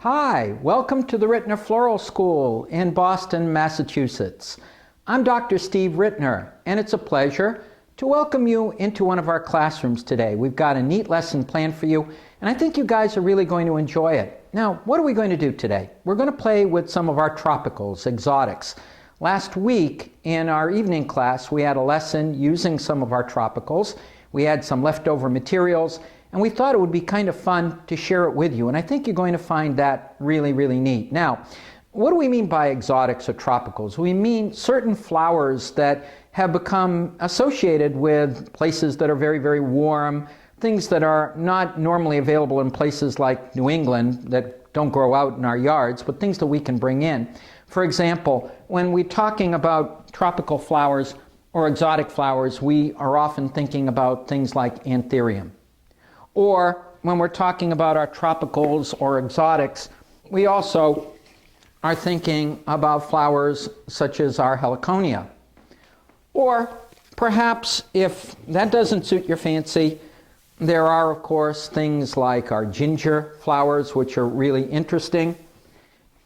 Hi, welcome to the Rittner Floral School in Boston, Massachusetts. I'm Dr. Steve Rittner, and it's a pleasure to welcome you into one of our classrooms today. We've got a neat lesson planned for you, and I think you guys are really going to enjoy it. Now, what are we going to do today? We're going to play with some of our tropicals, exotics. Last week in our evening class, we had a lesson using some of our tropicals. We had some leftover materials, and we thought it would be kind of fun to share it with you. And I think you're going to find that really, really neat. Now, what do we mean by exotics or tropicals? We mean certain flowers that have become associated with places that are very, very warm, things that are not normally available in places like New England that don't grow out in our yards, but things that we can bring in. For example, when we're talking about tropical flowers or exotic flowers, we are often thinking about things like anthurium. Or when we're talking about our tropicals or exotics, we also are thinking about flowers such as our heliconia. Or perhaps if that doesn't suit your fancy, there are of course things like our ginger flowers, which are really interesting.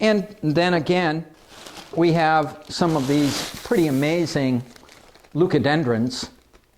And then again, we have some of these pretty amazing leucadendrons.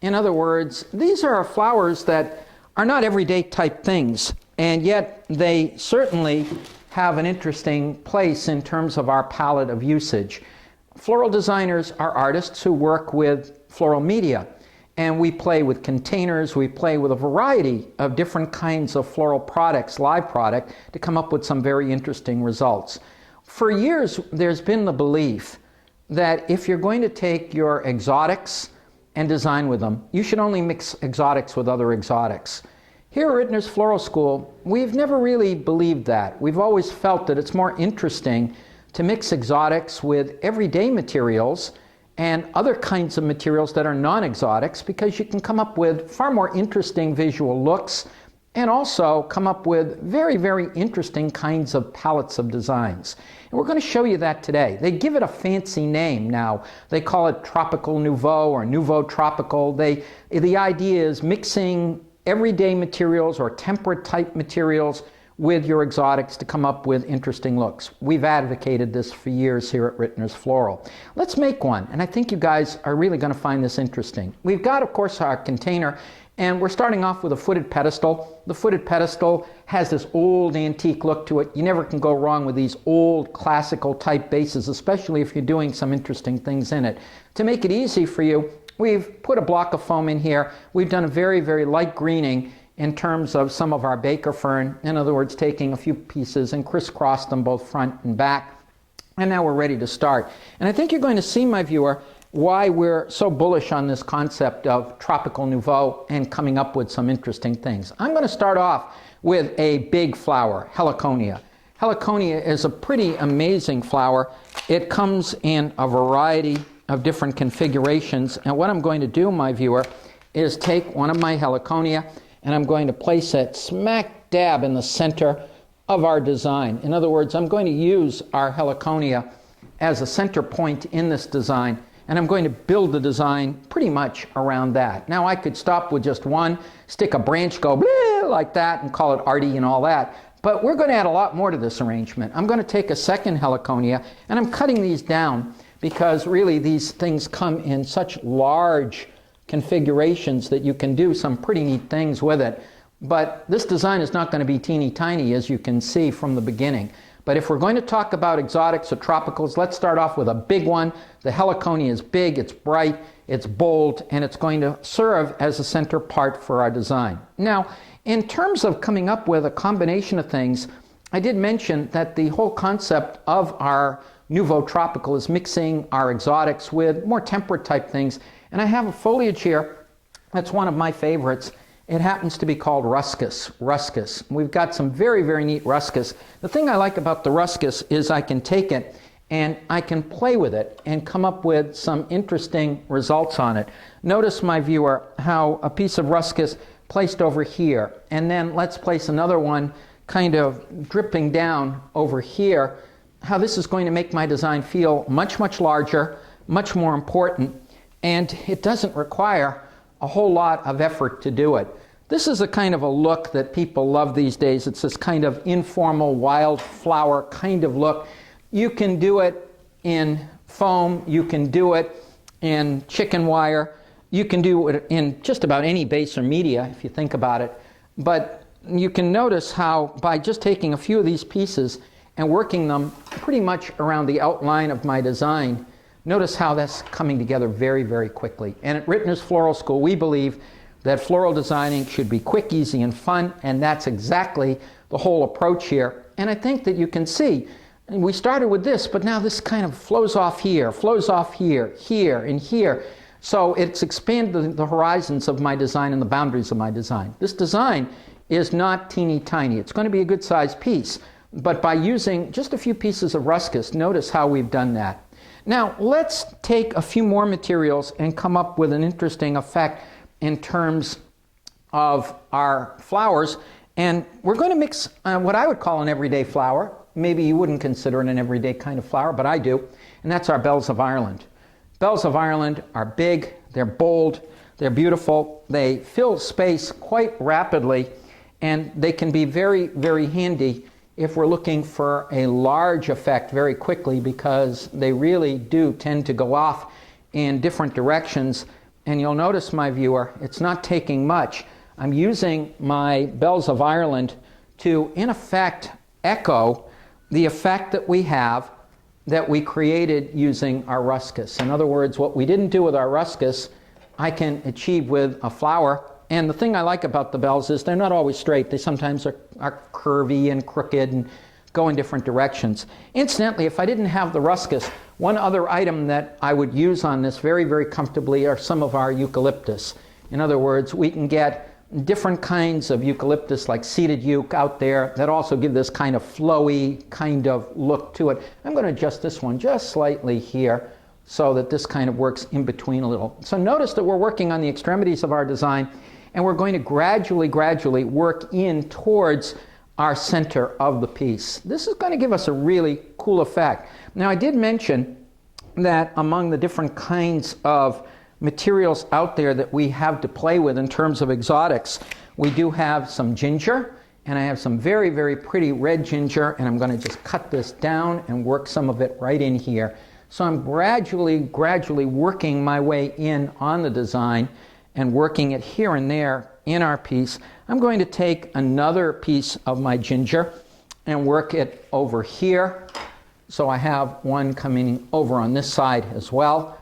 In other words, these are flowers that are not everyday type things, and yet they certainly have an interesting place in terms of our palette of usage. Floral designers are artists who work with floral media, and we play with containers, we play with a variety of different kinds of floral products, live product, to come up with some very interesting results. For years, there's been the belief that if you're going to take your exotics and design with them, you should only mix exotics with other exotics. Here at Rittners Floral School, we've never really believed that. We've always felt that it's more interesting to mix exotics with everyday materials and other kinds of materials that are non-exotics, because you can come up with far more interesting visual looks and also come up with very, very interesting kinds of palettes of designs. And we're going to show you that today. They give it a fancy name now. They call it Tropical Nouveau or Nouveau Tropical. The idea is mixing everyday materials or temperate type materials with your exotics to come up with interesting looks. We've advocated this for years here at Rittners Floral. Let's make one, and I think you guys are really going to find this interesting. We've got, of course, our container, and we're starting off with a footed pedestal. The footed pedestal has this old antique look to it. You never can go wrong with these old classical type bases, especially if you're doing some interesting things in it. To make it easy for you, we've put a block of foam in here. We've done a very, very light greening in terms of some of our baker fern. In other words, taking a few pieces and crisscrossed them both front and back. And now we're ready to start. And I think you're going to see, my viewer, why we're so bullish on this concept of Tropical Nouveau and coming up with some interesting things. I'm going to start off with a big flower, heliconia. Heliconia is a pretty amazing flower. It comes in a variety of different configurations, and what I'm going to do, my viewer, is take one of my heliconia and I'm going to place it smack dab in the center of our design. In other words, I'm going to use our heliconia as a center point in this design, and I'm going to build the design pretty much around that. Now I could stop with just one, stick a branch, go bleh, like that, and call it arty and all that, but we're going to add a lot more to this arrangement. I'm going to take a second heliconia, and I'm cutting these down because really these things come in such large configurations that you can do some pretty neat things with it. But this design is not going to be teeny tiny, as you can see from the beginning. But if we're going to talk about exotics or tropicals, let's start off with a big one. The heliconia is big, it's bright, it's bold, and it's going to serve as a center part for our design. Now, in terms of coming up with a combination of things, I did mention that the whole concept of our Nouveau Tropical is mixing our exotics with more temperate type things. And I have a foliage here that's one of my favorites. It happens to be called ruscus. We've got some very, very neat ruscus. The thing I like about the ruscus is I can take it and I can play with it and come up with some interesting results on it. Notice, my viewer, how a piece of ruscus placed over here, and then let's place another one kind of dripping down over here, how this is going to make my design feel much, much larger, much more important, and it doesn't require a whole lot of effort to do it. This is a kind of a look that people love these days. It's this kind of informal wildflower kind of look. You can do it in foam, you can do it in chicken wire, you can do it in just about any base or media if you think about it. But you can notice how by just taking a few of these pieces and working them pretty much around the outline of my design, notice how that's coming together very, very quickly. And at Rittners Floral School, we believe that floral designing should be quick, easy, and fun, and that's exactly the whole approach here. And I think that you can see, we started with this, but now this kind of flows off here, here, and here. So it's expanded the horizons of my design and the boundaries of my design. This design is not teeny tiny. It's going to be a good sized piece, but by using just a few pieces of ruscus, notice how we've done that. Now let's take a few more materials and come up with an interesting effect in terms of our flowers. And we're going to mix what I would call an everyday flower. Maybe you wouldn't consider it an everyday kind of flower, but I do. And that's our bells of Ireland. Bells of Ireland are big, they're bold, they're beautiful, they fill space quite rapidly, and they can be very, very handy if we're looking for a large effect very quickly, because they really do tend to go off in different directions. And you'll notice, my viewer, it's not taking much. I'm using my bells of Ireland to, in effect, echo the effect that we have that we created using our ruscus. In other words, what we didn't do with our ruscus, I can achieve with a flower. And the thing I like about the bells is they're not always straight. They sometimes are curvy and crooked and go in different directions. Incidentally, if I didn't have the ruscus, one other item that I would use on this very, very comfortably are some of our eucalyptus. In other words, we can get different kinds of eucalyptus, like seeded euc out there, that also give this kind of flowy kind of look to it. I'm going to adjust this one just slightly here so that this kind of works in between a little. So notice that we're working on the extremities of our design, and we're going to gradually work in towards our center of the piece. This is going to give us a really cool effect. Now, I did mention that among the different kinds of materials out there that we have to play with in terms of exotics, we do have some ginger, and I have some very, very pretty red ginger, and I'm going to just cut this down and work some of it right in here. So I'm gradually working my way in on the design and working it here and there in our piece. I'm going to take another piece of my ginger and work it over here. So I have one coming over on this side as well.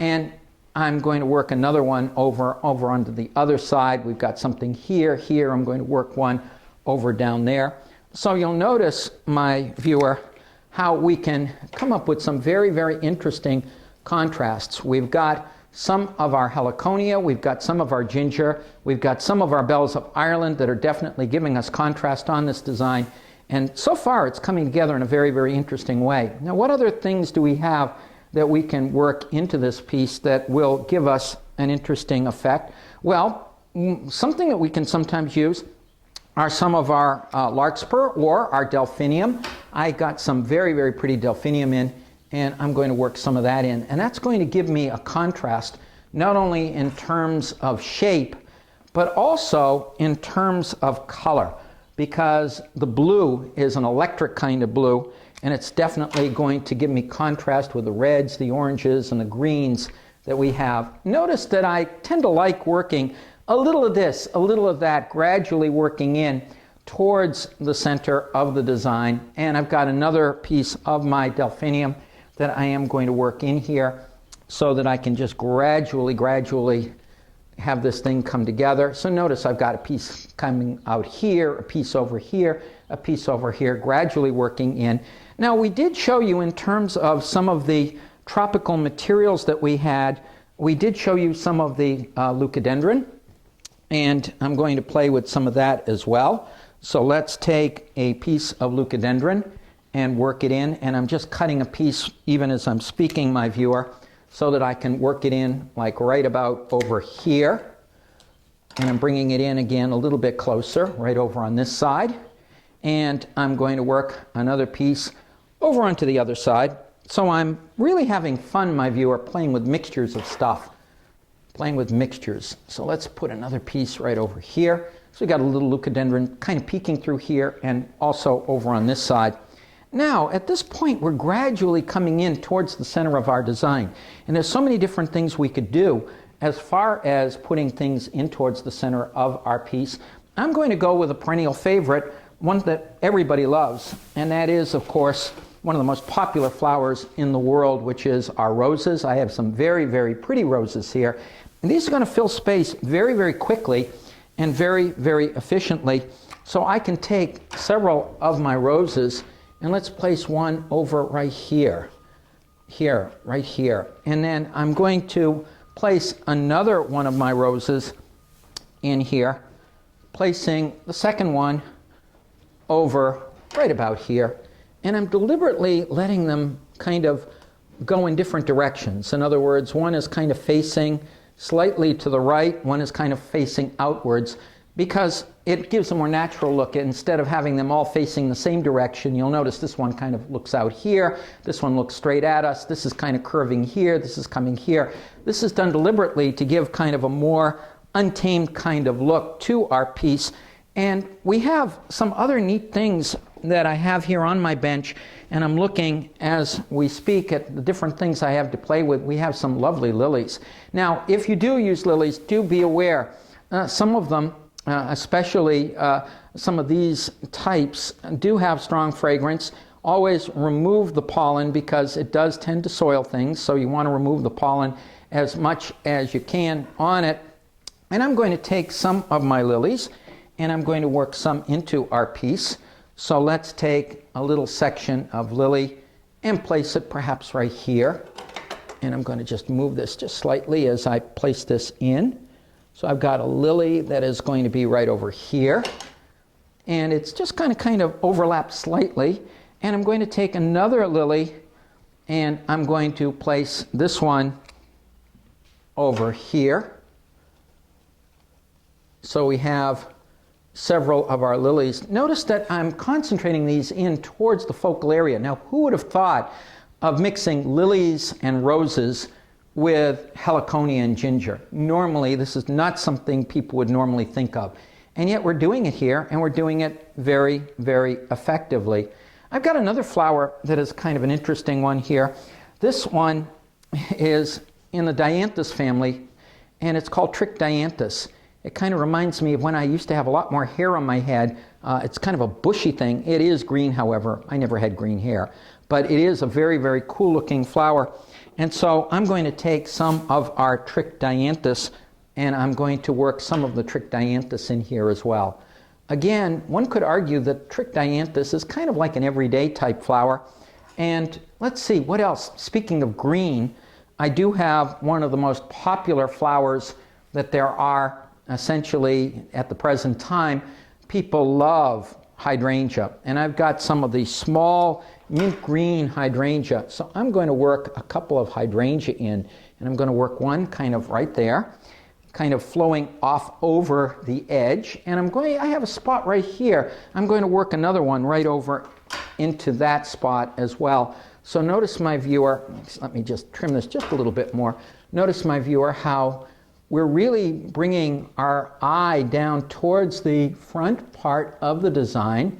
And I'm going to work another one over onto the other side. We've got something here. I'm going to work one over down there. So you'll notice, my viewer, how we can come up with some very, very interesting contrasts. We've got some of our heliconia, we've got some of our ginger, we've got some of our bells of Ireland that are definitely giving us contrast on this design. And so far it's coming together in a very, very interesting way. Now, what other things do we have that we can work into this piece that will give us an interesting effect? Well, something that we can sometimes use are some of our larkspur or our delphinium. I got some very, very pretty delphinium in, and I'm going to work some of that in. And that's going to give me a contrast, not only in terms of shape, but also in terms of color, because the blue is an electric kind of blue, and it's definitely going to give me contrast with the reds, the oranges, and the greens that we have. Notice that I tend to like working a little of this, a little of that, gradually working in towards the center of the design. And I've got another piece of my delphinium that I am going to work in here so that I can just gradually have this thing come together. So notice I've got a piece coming out here, a piece over here, a piece over here, gradually working in. Now, we did show you in terms of some of the tropical materials that we had, we did show you some of the leucadendron, and I'm going to play with some of that as well. So let's take a piece of leucadendron and work it in, and I'm just cutting a piece even as I'm speaking, my viewer, so that I can work it in like right about over here. And I'm bringing it in again a little bit closer, right over on this side. And I'm going to work another piece over onto the other side. So I'm really having fun, my viewer, playing with mixtures of stuff, playing with mixtures. So let's put another piece right over here. So we got a little leucodendron kind of peeking through here and also over on this side. Now, at this point, we're gradually coming in towards the center of our design. And there's so many different things we could do as far as putting things in towards the center of our piece. I'm going to go with a perennial favorite, one that everybody loves, and that is, of course, one of the most popular flowers in the world, which is our roses. I have some very, very pretty roses here. And these are going to fill space very, very quickly and very, very efficiently. So I can take several of my roses, and let's place one over right here, right here. And then I'm going to place another one of my roses in here, placing the second one over right about here. And I'm deliberately letting them kind of go in different directions. In other words, one is kind of facing slightly to the right, one is kind of facing outwards, because it gives a more natural look. Instead of having them all facing the same direction, you'll notice this one kind of looks out here, this one looks straight at us, this is kind of curving here, this is coming here. This is done deliberately to give kind of a more untamed kind of look to our piece. And we have some other neat things that I have here on my bench, and I'm looking as we speak at the different things I have to play with. We have some lovely lilies. Now, if you do use lilies, do be aware. Some of them, especially some of these types, do have strong fragrance. Always remove the pollen because it does tend to soil things, so you want to remove the pollen as much as you can on it. And I'm going to take some of my lilies and I'm going to work some into our piece. So let's take a little section of lily and place it perhaps right here. And I'm going to just move this just slightly as I place this in. So I've got a lily that is going to be right over here. And it's just kind of overlapped slightly. And I'm going to take another lily and I'm going to place this one over here. So we have several of our lilies. Notice that I'm concentrating these in towards the focal area. Now, who would have thought of mixing lilies and roses with heliconia and ginger? Normally, this is not something people would normally think of. And yet we're doing it here, and we're doing it very, very effectively. I've got another flower that is kind of an interesting one here. This one is in the dianthus family, and it's called trichdianthus. It kind of reminds me of when I used to have a lot more hair on my head. It's kind of a bushy thing. It is green, however. I never had green hair. But it is a very, very cool looking flower. And so I'm going to take some of our trichdianthus and I'm going to work some of the trichdianthus in here as well. Again, one could argue that trichdianthus is kind of like an everyday type flower. And let's see, what else? Speaking of green, I do have one of the most popular flowers that there are essentially at the present time. People love hydrangea, and I've got some of the small mint green hydrangea. So I'm going to work a couple of hydrangea in, and I'm going to work one kind of right there, kind of flowing off over the edge, and I have a spot right here. I'm going to work another one right over into that spot as well. So notice, my viewer, let me just trim this just a little bit more. Notice, my viewer, how we're really bringing our eye down towards the front part of the design,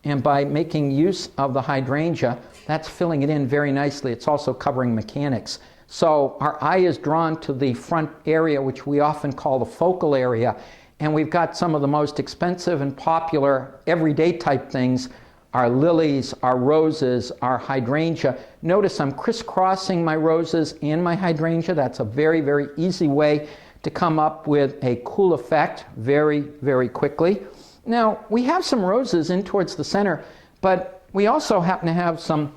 and by making use of the hydrangea, that's filling it in very nicely. It's also covering mechanics. So our eye is drawn to the front area, which we often call the focal area, and we've got some of the most expensive and popular everyday type things, our lilies, our roses, our hydrangea. Notice I'm crisscrossing my roses and my hydrangea. That's a very, very easy way to come up with a cool effect very, very quickly. Now, we have some roses in towards the center, but we also happen to have some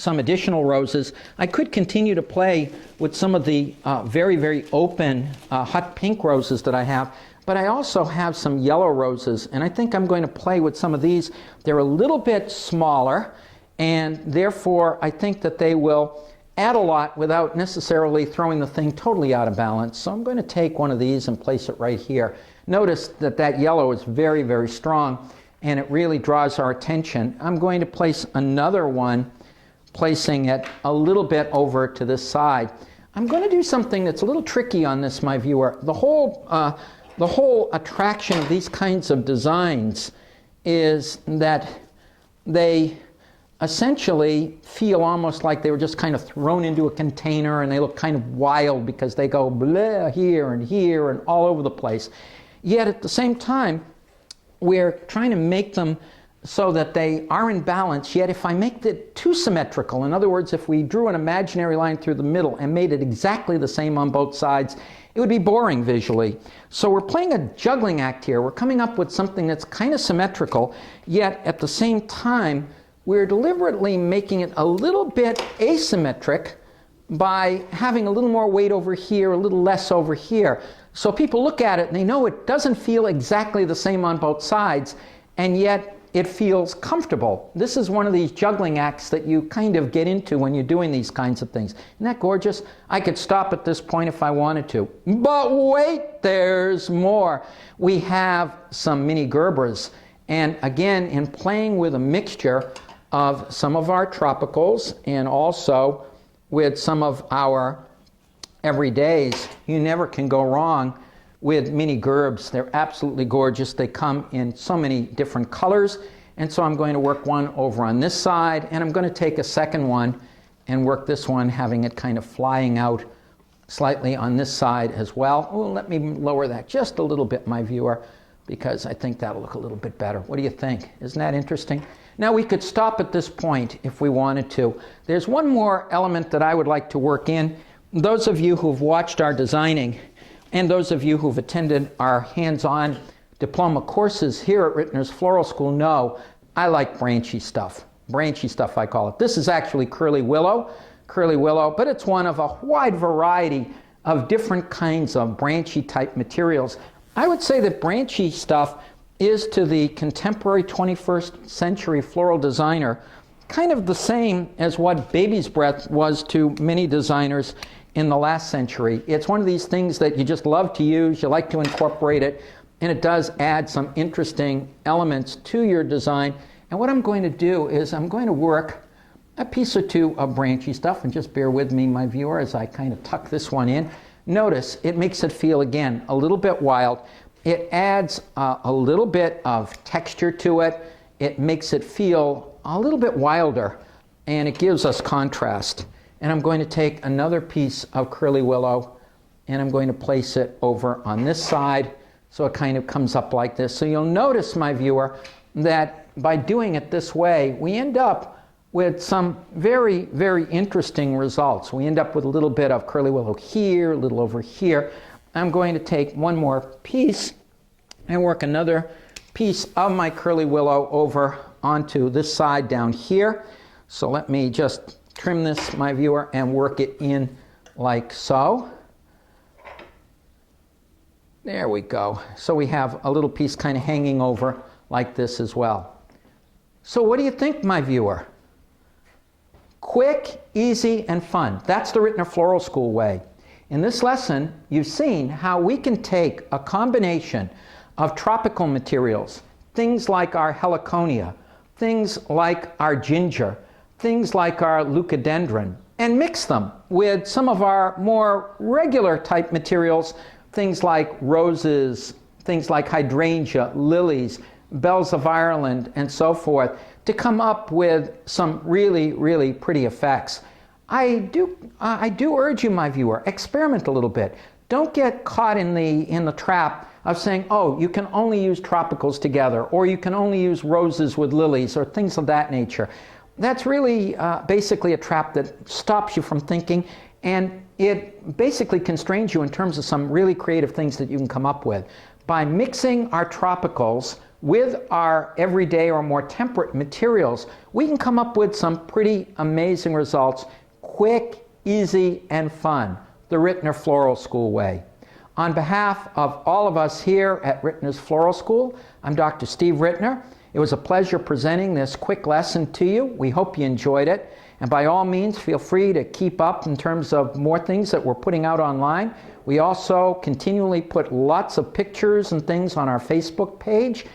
additional roses. I could continue to play with some of the very, very open hot pink roses that I have, but I also have some yellow roses, and I think I'm going to play with some of these. They're a little bit smaller, and therefore I think that they will add a lot without necessarily throwing the thing totally out of balance. So I'm going to take one of these and place it right here. Notice that that yellow is very, very strong, and it really draws our attention. I'm going to place another one, placing it a little bit over to this side. I'm going to do something that's a little tricky on this, my viewer. The whole the whole attraction of these kinds of designs is that they essentially feel almost like they were just kind of thrown into a container, and they look kind of wild because they go blah here and all over the place. Yet at the same time, we're trying to make them so that they are in balance. Yet if I make it too symmetrical, in other words, if we drew an imaginary line through the middle and made it exactly the same on both sides, it would be boring visually. So we're playing a juggling act here. We're coming up with something that's kind of symmetrical, yet at the same time, we're deliberately making it a little bit asymmetric by having a little more weight over here, a little less over here. So people look at it and they know it doesn't feel exactly the same on both sides, and yet it feels comfortable. This is one of these juggling acts that you kind of get into when you're doing these kinds of things. Isn't that gorgeous? I could stop at this point if I wanted to. But wait, there's more. We have some mini Gerbers. And again, in playing with a mixture of some of our tropicals and also with some of our everydays, you never can go wrong with mini Gerbs. They're absolutely gorgeous. They come in so many different colors. And so I'm going to work one over on this side, and I'm going to take a second one and work this one, having it kind of flying out slightly on this side as well. Oh, let me lower that just a little bit, my viewer, because I think that'll look a little bit better. What do you think? Isn't that interesting? Now we could stop at this point if we wanted to. There's one more element that I would like to work in. Those of you who've watched our designing, and those of you who've attended our hands-on diploma courses here at Rittners Floral School know I like branchy stuff. Branchy stuff, I call it. This is actually curly willow, but it's one of a wide variety of different kinds of branchy type materials. I would say that branchy stuff is to the contemporary 21st century floral designer kind of the same as what baby's breath was to many designers in the last century. It's one of these things that you just love to use, you like to incorporate it, and it does add some interesting elements to your design. And what I'm going to do is I'm going to work a piece or two of branchy stuff, and just bear with me, my viewer, as I kind of tuck this one in. Notice it makes it feel, again, a little bit wild. It adds a little bit of texture to it. It makes it feel a little bit wilder, and it gives us contrast. And I'm going to take another piece of curly willow, and I'm going to place it over on this side, so it kind of comes up like this. So you'll notice, my viewer, that by doing it this way, we end up with some very, very interesting results. We end up with a little bit of curly willow here, a little over here. I'm going to take one more piece and work another piece of my curly willow over onto this side down here. So let me just trim this, my viewer, and work it in like so. There we go. So we have a little piece kind of hanging over like this as well. So what do you think, my viewer? Quick, easy, and fun. That's the Rittner Floral School way. In this lesson, you've seen how we can take a combination of tropical materials, things like our heliconia, things like our ginger, things like our leucadendron, and mix them with some of our more regular type materials, things like roses, things like hydrangea, lilies, bells of Ireland, and so forth, to come up with some really, really pretty effects. I do urge you, my viewer, experiment a little bit. Don't get caught in the trap of saying, oh, you can only use tropicals together, or you can only use roses with lilies, or things of that nature. That's really basically a trap that stops you from thinking, and it basically constrains you in terms of some really creative things that you can come up with. By mixing our tropicals with our everyday or more temperate materials, we can come up with some pretty amazing results. Quick, easy, and fun. The Rittner Floral School way. On behalf of all of us here at Rittners Floral School, I'm Dr. Steve Rittner. It was a pleasure presenting this quick lesson to you. We hope you enjoyed it. And by all means, feel free to keep up in terms of more things that we're putting out online. We also continually put lots of pictures and things on our Facebook page.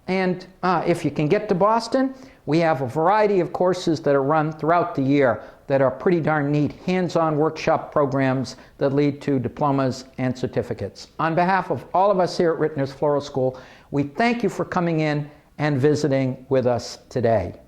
And if you can get to Boston, we have a variety of courses that are run throughout the year that are pretty darn neat, hands-on workshop programs that lead to diplomas and certificates. On behalf of all of us here at Rittners Floral School, we thank you for coming in and visiting with us today.